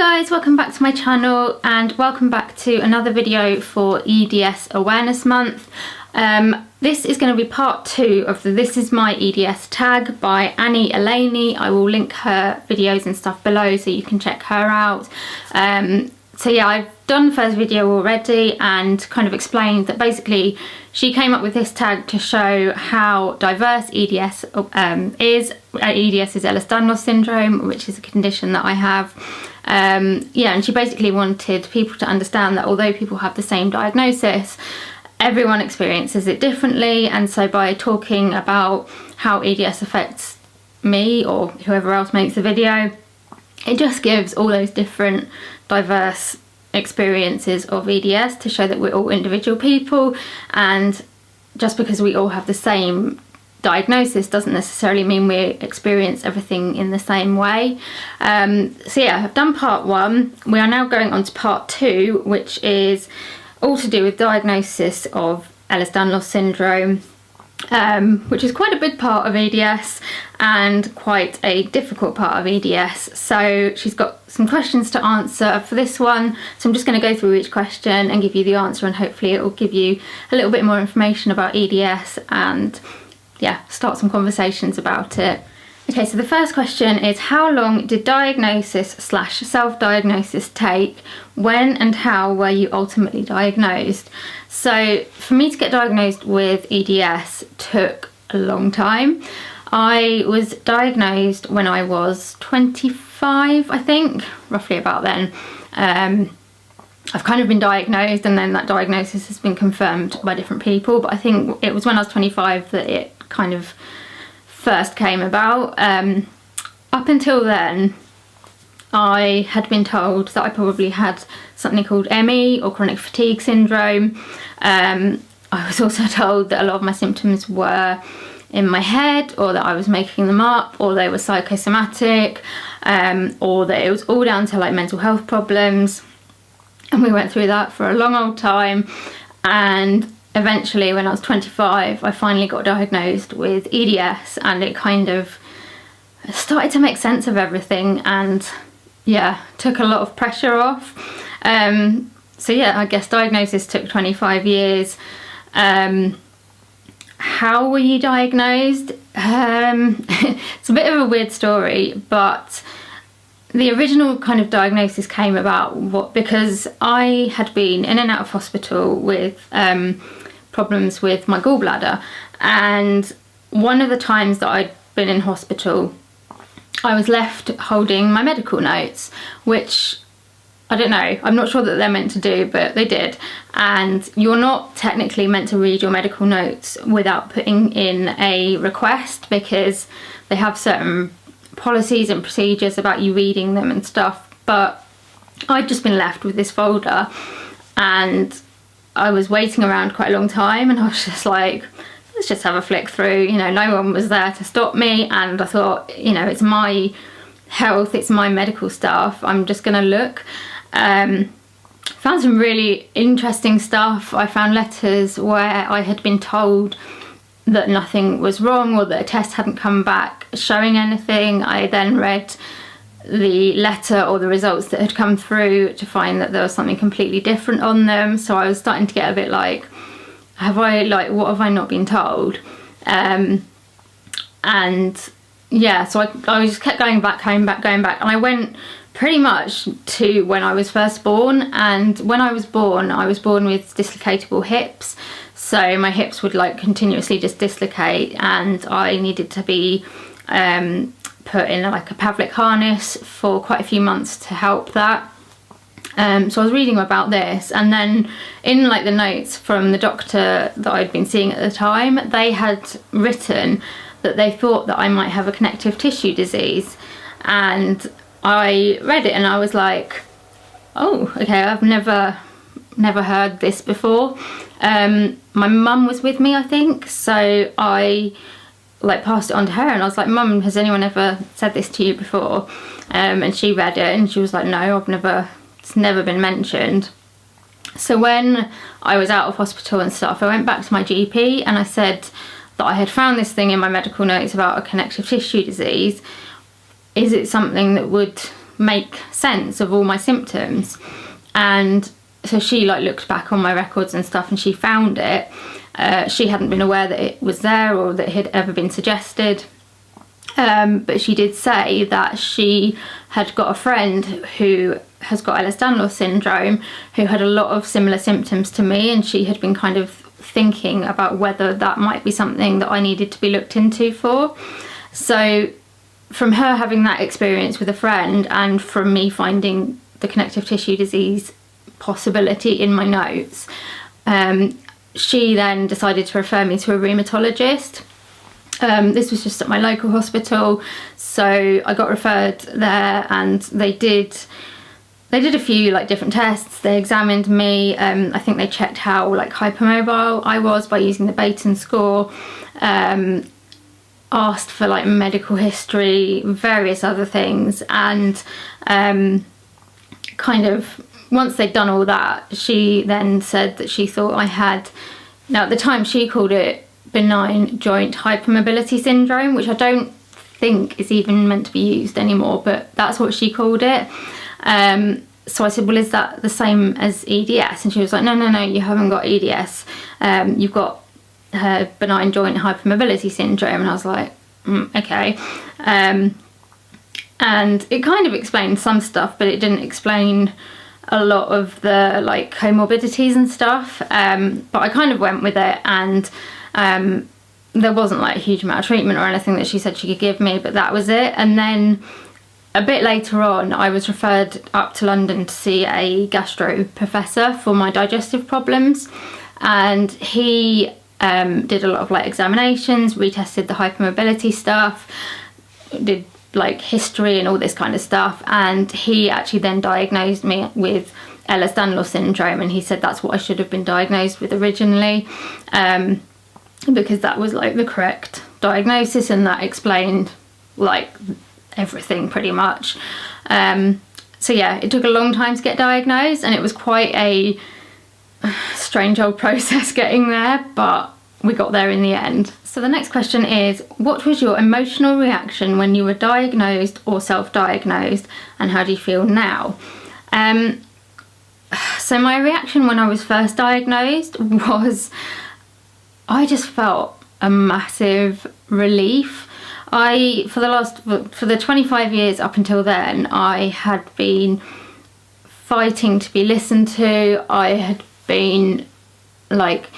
guys, welcome back to my channel and welcome back to another video for EDS Awareness Month. This is going to be part 2 of the This Is My EDS tag by Annie Elainey. I will link her videos and stuff below so you can check her out. So yeah, I've done the first video already and kind of explained that basically she came up with this tag to show how diverse EDS is. EDS is Ehlers-Danlos Syndrome, which is a condition that I have. Yeah, and she basically wanted people to understand that although people have the same diagnosis, everyone experiences it differently, and so by talking about how EDS affects me or whoever else makes the video, it just gives all those different diverse experiences of EDS to show that we're all individual people, and just because we all have the same diagnosis doesn't necessarily mean we experience everything in the same way. So yeah, I've done part 1. We are now going on to part 2, which is all to do with diagnosis of Ehlers-Danlos Syndrome, which is quite a big part of EDS and quite a difficult part of EDS. So she's got some questions to answer for this one, so I'm just going to go through each question and give you the answer, and hopefully it will give you a little bit more information about EDS and yeah, start some conversations about it. Okay, so the first question is, how long did diagnosis/self-diagnosis take? When and how were you ultimately diagnosed? So for me to get diagnosed with EDS took a long time. I was diagnosed when I was 25, I think, roughly about then. I've kind of been diagnosed and then that diagnosis has been confirmed by different people, but I think it was when I was 25 that it kind of first came about. Up until then, I had been told that I probably had something called ME or chronic fatigue syndrome. I was also told that a lot of my symptoms were in my head, or that I was making them up, or they were psychosomatic, or that it was all down to like mental health problems. And we went through that for a long old time, and eventually when I was 25 I finally got diagnosed with EDS, and it kind of started to make sense of everything and yeah, took a lot of pressure off. So yeah, I guess diagnosis took 25 years. How were you diagnosed? It's a bit of a weird story, but the original kind of diagnosis came about because I had been in and out of hospital with problems with my gallbladder, and one of the times that I'd been in hospital I was left holding my medical notes, which I don't know, I'm not sure that they're meant to do, but they did. And you're not technically meant to read your medical notes without putting in a request, because they have certain policies and procedures about you reading them and stuff. But I'd just been left with this folder and I was waiting around quite a long time, and I was just like, let's just have a flick through, you know, no one was there to stop me, and I thought, you know, it's my health, it's my medical stuff, I'm just gonna look. Found some really interesting stuff. I found letters where I had been told that nothing was wrong, or that a test hadn't come back showing anything. I then read the letter or the results that had come through to find that there was something completely different on them. So I was starting to get a bit like, what have I not been told? And yeah, so I just kept going back, and I went pretty much to when I was first born. And when I was born with dislocatable hips, so my hips would like continuously just dislocate, and I needed to be put in like a Pavlik harness for quite a few months to help that. So I was reading about this, and then in like the notes from the doctor that I'd been seeing at the time, they had written that they thought that I might have a connective tissue disease. And I read it and I was like, oh, okay, I've never heard this before. My mum was with me, I think, so I like passed it on to her and I was like, Mum, has anyone ever said this to you before? And she read it and she was like, no, it's never been mentioned. So when I was out of hospital and stuff, I went back to my GP and I said that I had found this thing in my medical notes about a connective tissue disease. Is it something that would make sense of all my symptoms. And so she like looked back on my records and stuff, and she found it. She hadn't been aware that it was there or that it had ever been suggested. But she did say that she had got a friend who has got Ehlers-Danlos Syndrome, who had a lot of similar symptoms to me, and she had been kind of thinking about whether that might be something that I needed to be looked into for. So from her having that experience with a friend, and from me finding the connective tissue disease possibility in my notes, she then decided to refer me to a rheumatologist. This was just at my local hospital, so I got referred there, and they did a few like different tests. They examined me. I think they checked how like hypermobile I was by using the Baton score, asked for like medical history, various other things, and kind of once they'd done all that, she then said that she thought I had, now at the time she called it benign joint hypermobility syndrome, which I don't think is even meant to be used anymore, but that's what she called it. So I said, well, is that the same as EDS? And she was like, no, you haven't got EDS. You've got benign joint hypermobility syndrome. And I was like, okay. And it kind of explained some stuff, but it didn't explain a lot of the like comorbidities and stuff. But I kind of went with it, and there wasn't like a huge amount of treatment or anything that she said she could give me, but that was it. And then a bit later on, I was referred up to London to see a gastro professor for my digestive problems, and he did a lot of like examinations, retested the hypermobility stuff, did like history and all this kind of stuff, and he actually then diagnosed me with Ehlers-Danlos Syndrome, and he said that's what I should have been diagnosed with originally, because that was like the correct diagnosis, and that explained like everything pretty much. So yeah, it took a long time to get diagnosed, and it was quite a strange old process getting there, but we got there in the end. So the next question is, what was your emotional reaction when you were diagnosed or self-diagnosed, and how do you feel now? So my reaction when I was first diagnosed was, I just felt a massive relief. For the 25 years up until then, I had been fighting to be listened to. I had been like,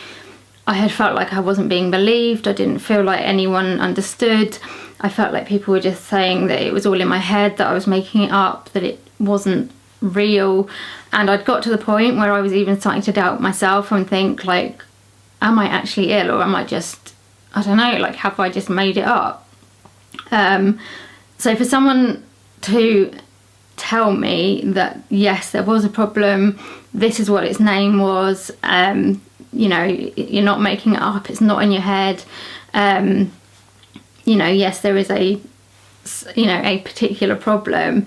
I had felt like I wasn't being believed. I didn't feel like anyone understood. I felt like people were just saying that it was all in my head, that I was making it up, that it wasn't real. And I'd got to the point where I was even starting to doubt myself and think like, am I actually ill, or am I just, I don't know, like, have I just made it up? So for someone to tell me that yes, there was a problem, this is what its name was, you know, you're not making it up, it's not in your head, you know, yes, there is a, you know, a particular problem,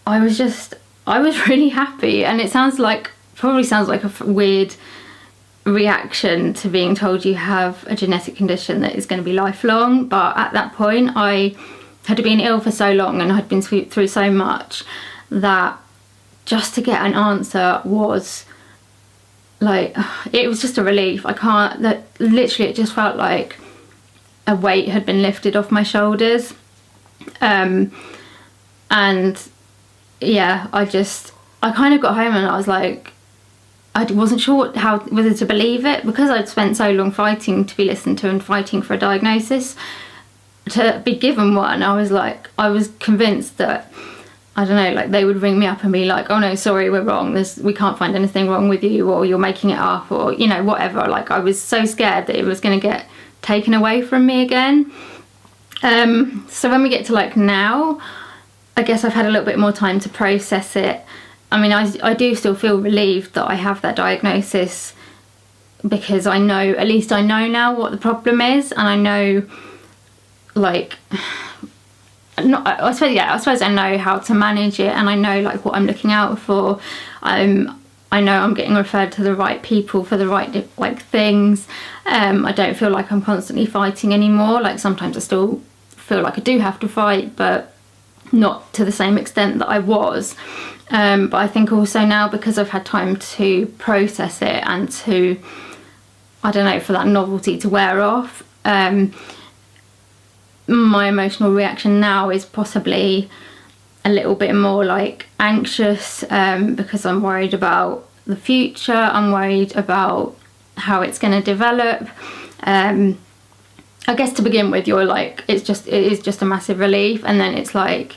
I was really happy. And it probably sounds like a weird reaction to being told you have a genetic condition that is going to be lifelong, but at that point I had been ill for so long and I'd been through so much that just to get an answer was like, it was just a relief. Literally it just felt like a weight had been lifted off my shoulders, and yeah, I kind of got home and I was like, I wasn't sure whether to believe it, because I'd spent so long fighting to be listened to and fighting for a diagnosis. To be given one, I was convinced that, I don't know, like they would ring me up and be like, oh no, sorry, we're wrong, we can't find anything wrong with you, or you're making it up, or, you know, whatever. Like, I was so scared that it was going to get taken away from me again. So when we get to like now, I guess I've had a little bit more time to process it. I mean, I do still feel relieved that I have that diagnosis, because I know, at least I know now what the problem is, and I know, like, I suppose I know how to manage it, and I know like what I'm looking out for. I know I'm getting referred to the right people for the right like things. I don't feel like I'm constantly fighting anymore. Like, sometimes I still feel like I do have to fight, but not to the same extent that I was. But I think also now, because I've had time to process it and to, I don't know, for that novelty to wear off, my emotional reaction now is possibly a little bit more like anxious, because I'm worried about the future. I'm worried about how it's going to develop. I guess to begin with, you're like, it is just a massive relief, and then it's like,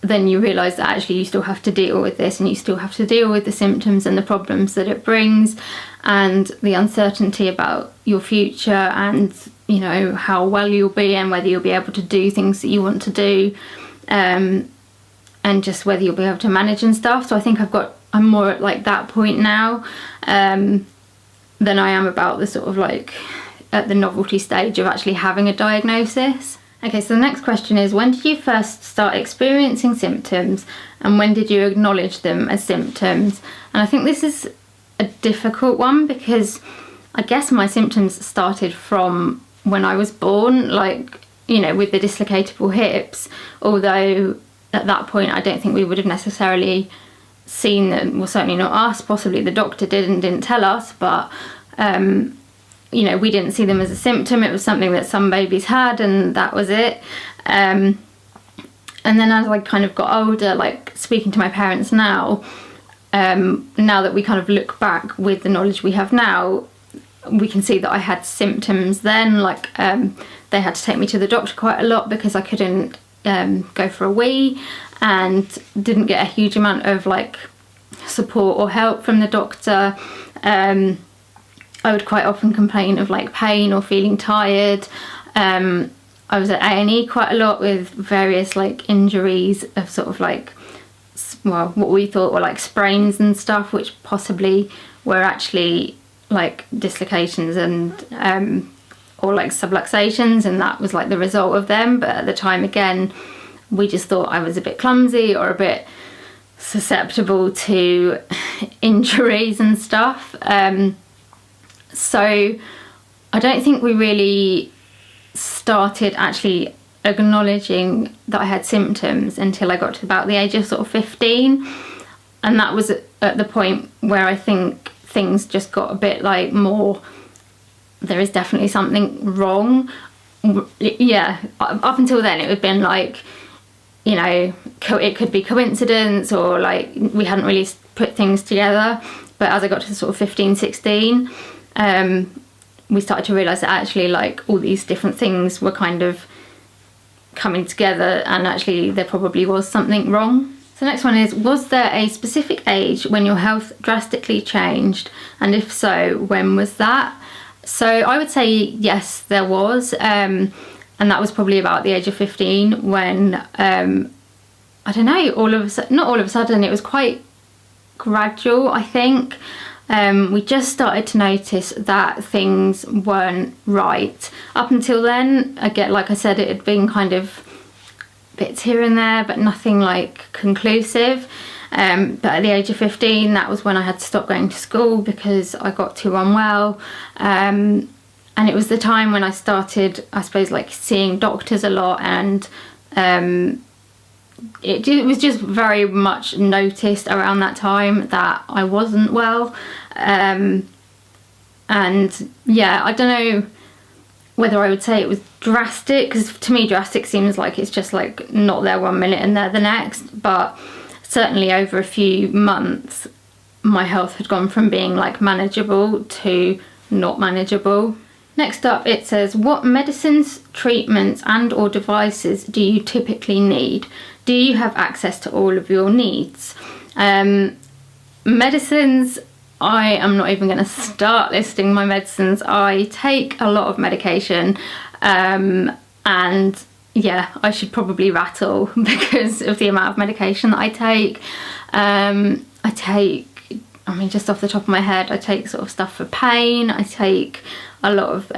then you realise that actually you still have to deal with this, and you still have to deal with the symptoms and the problems that it brings, and the uncertainty about your future, and you know, how well you'll be and whether you'll be able to do things that you want to do, and just whether you'll be able to manage and stuff. So I think I'm more at like that point now, than I am about the sort of like at the novelty stage of actually having a diagnosis. Okay, so the next question is, when did you first start experiencing symptoms, and when did you acknowledge them as symptoms? And I think this is a difficult one, because I guess my symptoms started from when I was born, like, you know, with the dislocatable hips, although at that point I don't think we would have necessarily seen them, well, certainly not us, possibly the doctor did and didn't tell us, but you know, we didn't see them as a symptom. It was something that some babies had, and that was it. And then as I kind of got older, like speaking to my parents now, now that we kind of look back with the knowledge we have now, we can see that I had symptoms then, like they had to take me to the doctor quite a lot because I couldn't go for a wee, and didn't get a huge amount of like support or help from the doctor. I would quite often complain of like pain or feeling tired. I was at A&E quite a lot with various like injuries of sort of like, well, what we thought were like sprains and stuff, which possibly were actually like dislocations and or like subluxations, and that was like the result of them. But at the time, again, we just thought I was a bit clumsy or a bit susceptible to injuries and stuff. So I don't think we really started actually acknowledging that I had symptoms until I got to about the age of sort of 15, and that was at the point where I think things just got a bit like more, there is definitely something wrong. Yeah, up until then it had been like, you know, it could be coincidence, or like we hadn't really put things together. But as I got to sort of 15, 16, we started to realise that actually like all these different things were kind of coming together, and actually there probably was something wrong. So the next one is, was there a specific age when your health drastically changed, and if so, when was that? So I would say yes, there was, and that was probably about the age of 15 when, I don't know, not all of a sudden, it was quite gradual, I think. We just started to notice that things weren't right. Up until then, again, like I said, it had been kind of bits here and there, but nothing like conclusive. But at the age of 15, that was when I had to stop going to school because I got too unwell. And it was the time when I started, I suppose, like seeing doctors a lot, and it was just very much noticed around that time that I wasn't well. And yeah, I don't know whether I would say it was drastic, because to me drastic seems like it's just like not there one minute and there the next, but certainly over a few months my health had gone from being like manageable to not manageable. Next up, it says, what medicines, treatments and or devices do you typically need? Do you have access to all of your needs? Medicines, I am not even going to start listing my medicines. I take a lot of medication, and yeah, I should probably rattle because of the amount of medication that I take. I mean, just off the top of my head, I take sort of stuff for pain. I take a lot of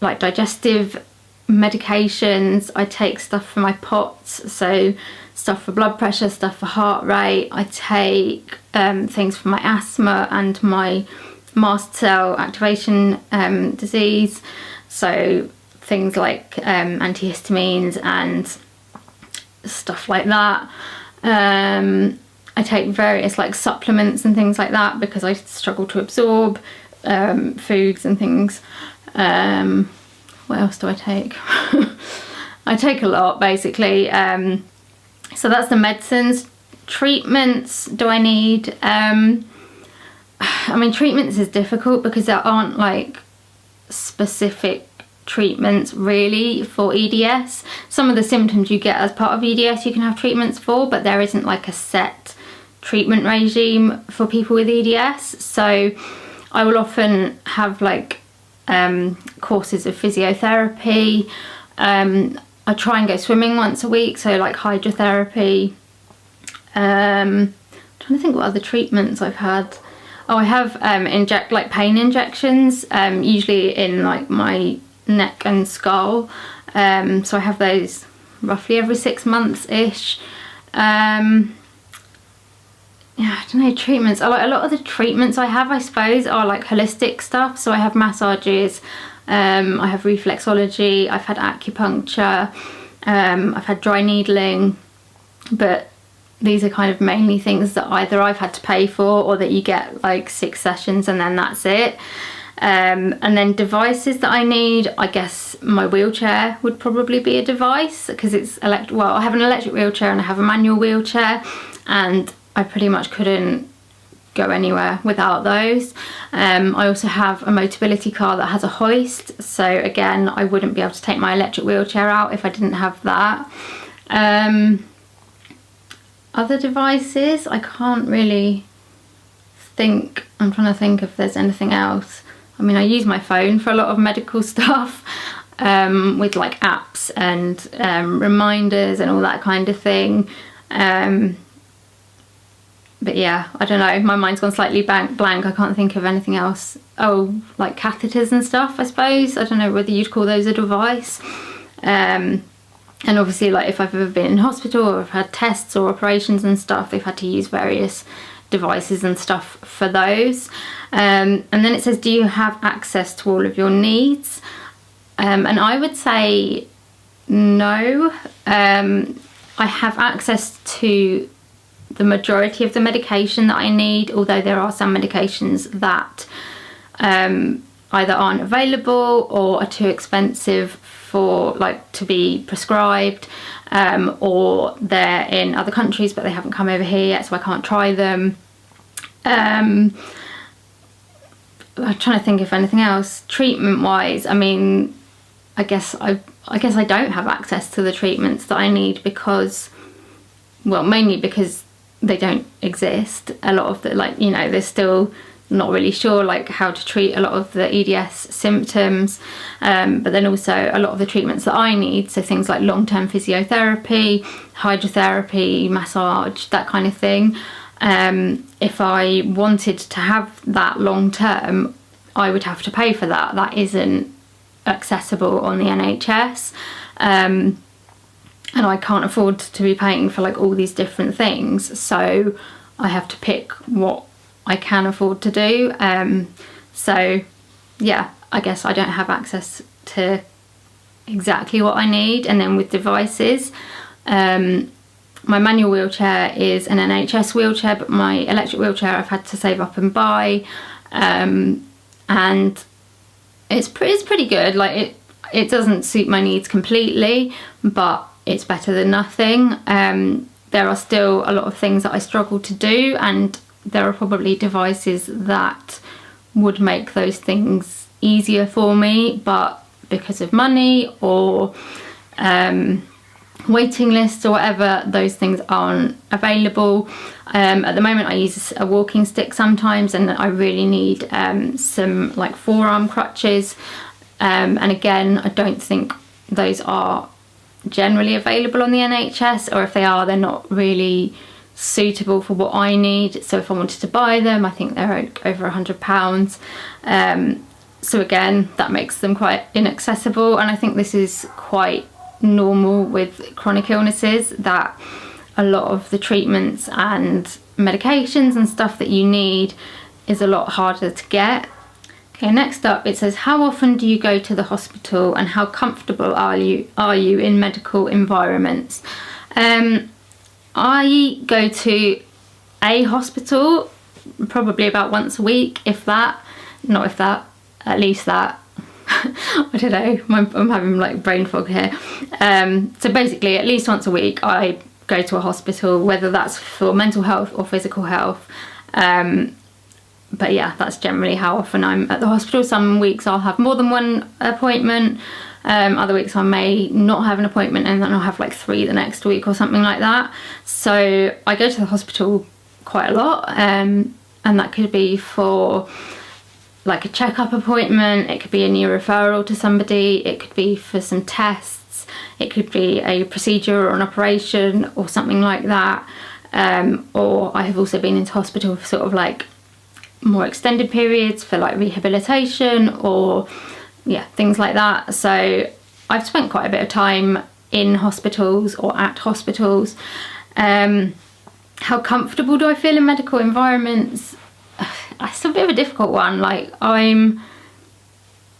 like digestive medications. I take stuff for my POTS, so stuff for blood pressure, stuff for heart rate. I take things for my asthma and my mast cell activation disease, so things like antihistamines and stuff like that. I take various like supplements and things like that because I struggle to absorb foods and things. What else do I take? I take a lot, basically. So that's the medicines. Treatments, do I need? I mean, treatments is difficult because there aren't like specific treatments really for EDS. Some of the symptoms you get as part of EDS you can have treatments for, but there isn't like a set treatment regime for people with EDS. So I will often have like courses of physiotherapy. I try and go swimming once a week, so like hydrotherapy. I'm trying to think what other treatments I've had. Oh, I have like pain injections, usually in like my neck and skull. So I have those roughly every 6 months ish. Yeah, I don't know, treatments. A lot of the treatments I have, I suppose, are like holistic stuff. So I have massages, I have reflexology, I've had acupuncture, I've had dry needling, but these are kind of mainly things that either I've had to pay for or that you get like 6 sessions and then that's it. And then devices that I need, I guess my wheelchair would probably be a device because it's well, I have an electric wheelchair and I have a manual wheelchair, and I pretty much couldn't go anywhere without those. I also have a Motability car that has a hoist, so again I wouldn't be able to take my electric wheelchair out if I didn't have that. Other devices, I can't really think. I'm trying to think if there's anything else. I mean, I use my phone for a lot of medical stuff, with like apps and reminders and all that kind of thing. But yeah, I don't know, my mind's gone slightly blank. I can't think of anything else. Oh, like catheters and stuff, I suppose. I don't know whether you'd call those a device. And obviously, like if I've ever been in hospital or I've had tests or operations and stuff, they've had to use various devices and stuff for those. And then it says, do you have access to all of your needs? And I would say no. I have access to the majority of the medication that I need, although there are some medications that either aren't available or are too expensive for like to be prescribed, or they're in other countries but they haven't come over here yet, so I can't try them. I'm trying to think if anything else. Treatment wise, I mean, I guess I don't have access to the treatments that I need because, well, mainly because they don't exist. A lot of the, like, you know, they're still not really sure like how to treat a lot of the EDS symptoms, but then also a lot of the treatments that I need, so things like long-term physiotherapy, hydrotherapy, massage, that kind of thing. If I wanted to have that long-term, I would have to pay for that. That isn't accessible on the NHS, and I can't afford to be paying for like all these different things, so I have to pick what I can afford to do. So yeah, I guess I don't have access to exactly what I need. And then with devices, my manual wheelchair is an NHS wheelchair, but my electric wheelchair I've had to save up and buy, and it's pretty good. Like it doesn't suit my needs completely, but it's better than nothing. There are still a lot of things that I struggle to do, and there are probably devices that would make those things easier for me, but because of money or waiting lists or whatever, those things aren't available. At the moment I use a walking stick sometimes, and I really need some like forearm crutches, and again I don't think those are generally available on the NHS, or if they are, they're not really suitable for what I need. So if I wanted to buy them, I think they're over £100. So again, that makes them quite inaccessible, and I think this is quite normal with chronic illnesses, that a lot of the treatments and medications and stuff that you need is a lot harder to get. Okay, next up it says, how often do you go to the hospital and how comfortable are you in medical environments? I go to a hospital probably about once a week, if that, not if that, at least that. I don't know, I'm having like brain fog here. So basically at least once a week I go to a hospital, whether that's for mental health or physical health. But yeah, that's generally how often I'm at the hospital. Some weeks I'll have more than one appointment. Other weeks I may not have an appointment and then I'll have like 3 the next week or something like that. So I go to the hospital quite a lot, and that could be for like a checkup appointment, it could be a new referral to somebody, it could be for some tests, it could be a procedure or an operation or something like that. Or I have also been into hospital for sort of like more extended periods for like rehabilitation or yeah, things like that. So I've spent quite a bit of time in hospitals or at hospitals. How comfortable do I feel in medical environments? It's a bit of a difficult one. Like I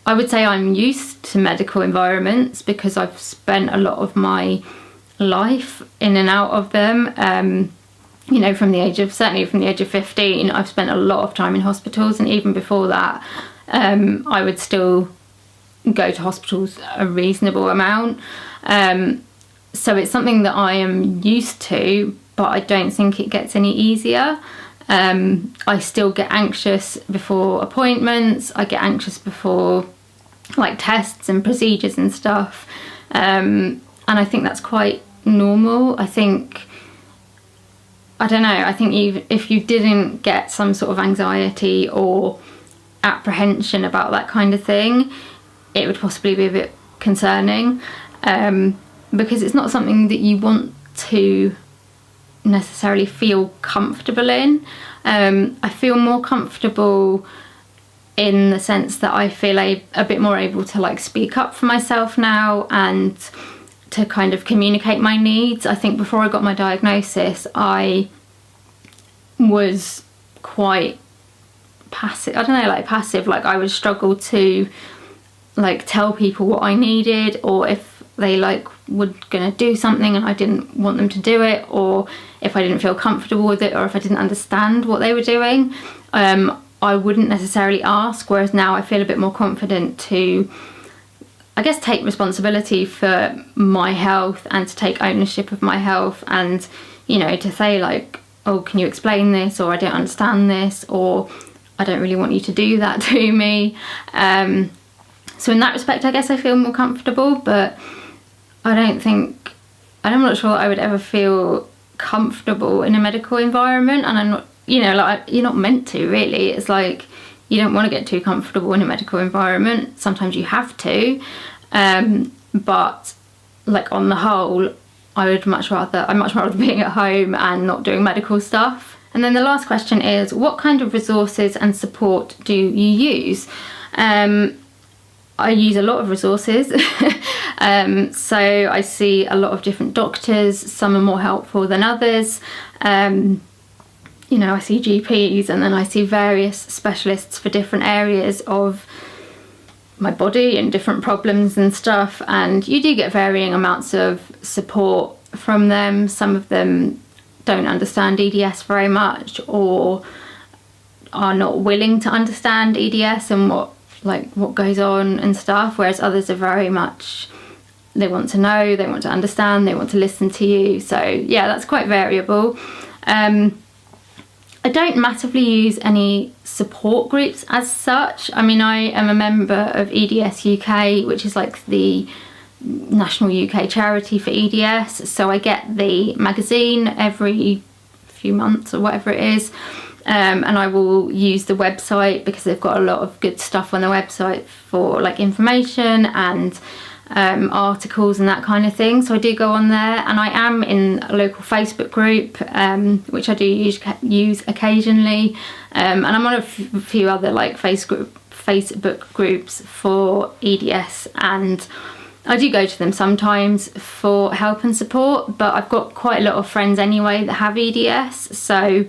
would say I'm used to medical environments because I've spent a lot of my life in and out of them. You know, certainly from the age of 15, I've spent a lot of time in hospitals, and even before that, I would still go to hospitals a reasonable amount. So it's something that I am used to, but I don't think it gets any easier. I still get anxious before appointments, I get anxious before like tests and procedures and stuff, and I think that's quite normal. I think even if you didn't get some sort of anxiety or apprehension about that kind of thing, it would possibly be a bit concerning, because it's not something that you want to necessarily feel comfortable in. I feel more comfortable in the sense that I feel a bit more able to like speak up for myself now and to kind of communicate my needs. I think before I got my diagnosis I was quite passive. Like I would struggle to like tell people what I needed, or if they like were gonna do something and I didn't want them to do it, or if I didn't feel comfortable with it, or if I didn't understand what they were doing, I wouldn't necessarily ask. Whereas now I feel a bit more confident to, I guess, take responsibility for my health and to take ownership of my health, and you know, to say like, oh, can you explain this, or I don't understand this, or I don't really want you to do that to me. So in that respect I guess I feel more comfortable, but I'm not sure that I would ever feel comfortable in a medical environment, and I'm not, you know, like you're not meant to really. It's like you don't want to get too comfortable in a medical environment. Sometimes you have to, but like on the whole I'd much rather being at home and not doing medical stuff. And then the last question is, what kind of resources and support do you use? I use a lot of resources. So I see a lot of different doctors. Some are more helpful than others. You know, I see GPs, and then I see various specialists for different areas of my body and different problems and stuff, and you do get varying amounts of support from them. Some of them don't understand EDS very much, or are not willing to understand EDS and what goes on and stuff, whereas others are very much, they want to know, they want to understand, they want to listen to you. So yeah, that's quite variable. I don't massively use any support groups as such. I mean, I am a member of EDS UK, which is like the national UK charity for EDS, so I get the magazine every few months or whatever it is. And I will use the website because they've got a lot of good stuff on the website for like information and articles and that kind of thing. So I do go on there, and I am in a local Facebook group, which I do use occasionally, and I'm on a few other like Facebook groups for EDS, and I do go to them sometimes for help and support, but I've got quite a lot of friends anyway that have EDS, so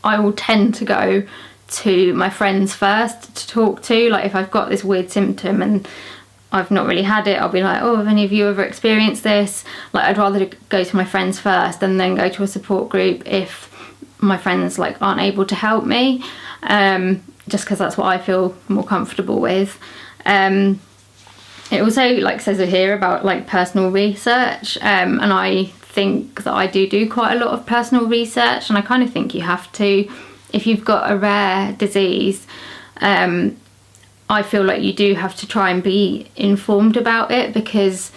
I will tend to go to my friends first to talk to. Like if I've got this weird symptom and I've not really had it, I'll be like, oh, have any of you ever experienced this? Like, I'd rather go to my friends first and then go to a support group if my friends like aren't able to help me, just because that's what I feel more comfortable with. It also like says it here about like personal research, and I think that I do quite a lot of personal research, and I kind of think you have to if you've got a rare disease. I feel like you do have to try and be informed about it, because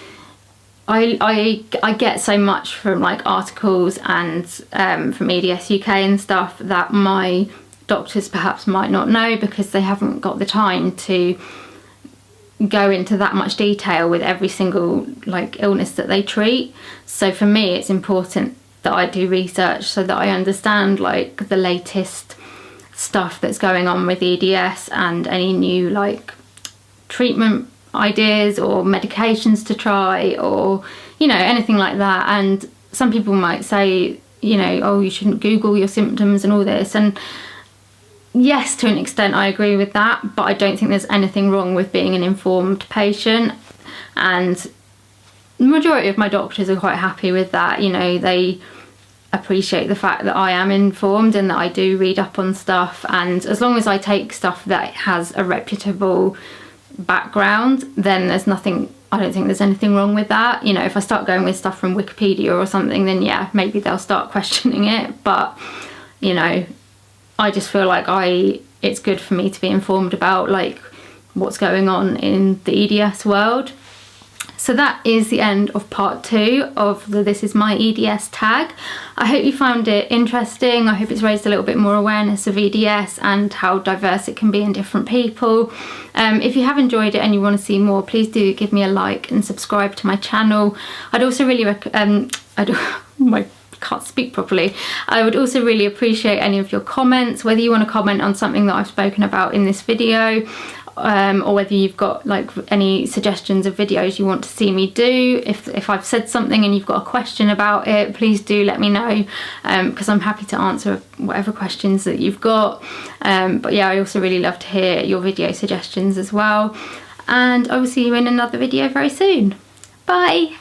I get so much from like articles and from EDS UK and stuff that my doctors perhaps might not know, because they haven't got the time to go into that much detail with every single like illness that they treat. So for me, it's important that I do research so that I understand like the latest stuff that's going on with EDS and any new like treatment ideas or medications to try, or you know, anything like that. And some people might say, you know, oh, you shouldn't Google your symptoms and all this, and yes, to an extent I agree with that, but I don't think there's anything wrong with being an informed patient, and the majority of my doctors are quite happy with that. You know, they appreciate the fact that I am informed and that I do read up on stuff, and as long as I take stuff that has a reputable background, then there's nothing, I don't think there's anything wrong with that. You know, if I start going with stuff from Wikipedia or something, then yeah, maybe they'll start questioning it, but you know, I just feel like it's good for me to be informed about like what's going on in the EDS world. So that is the end of part 2 of the This Is My EDS tag. I hope you found it interesting. I hope it's raised a little bit more awareness of EDS and how diverse it can be in different people. If you have enjoyed it and you want to see more, please do give me a like and subscribe to my channel. I'd also really can't speak properly. I would also really appreciate any of your comments, whether you want to comment on something that I've spoken about in this video, or whether you've got like any suggestions of videos you want to see me do. If I've said something and you've got a question about it, please do let me know, because I'm happy to answer whatever questions that you've got. But yeah, I also really love to hear your video suggestions as well, and I will see you in another video very soon. Bye.